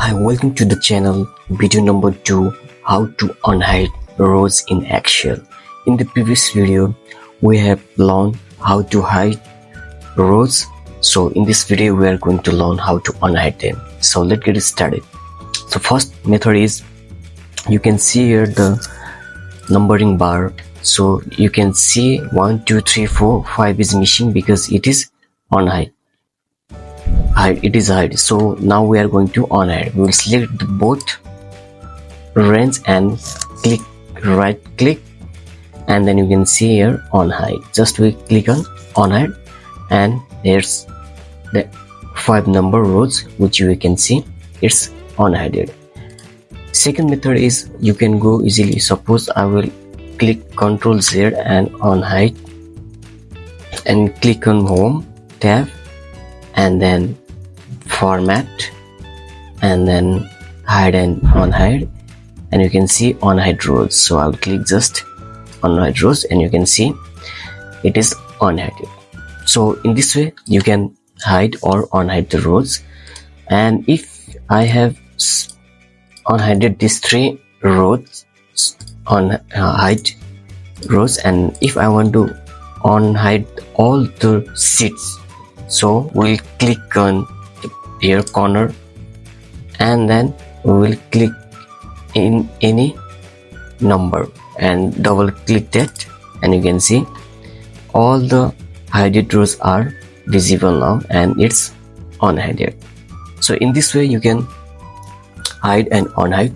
Hi, welcome to the channel. Video number 2, how to unhide rows in Excel. In the previous video we have learned how to hide rows, so in this video we are going to learn how to unhide them. So let's get started. So first method is, you can see here the numbering bar, so you can see 1 2 3 4 5 is missing because it is unhide. It is hide. So now we are going to unhide. We will select the both range and right click, and then you can see here unhide. Just we click on unhide, and here's the 5 number rows which you can see it's unhided. Second method is, you can go easily. Suppose I will click Ctrl Z and unhide, and click on home tab, and then format, and then hide and unhide, and you can see unhide rows. So I'll click just unhide rows, and you can see it is unhided. So in this way you can hide or unhide the rows. And if I have unhided these 3 rows on hide rows, and if I want to unhide all the sheets, so we'll click on here corner, and then we will click in any number and double click that, and you can see all the hided rows are visible now, and it's unhided. So in this way you can hide and unhide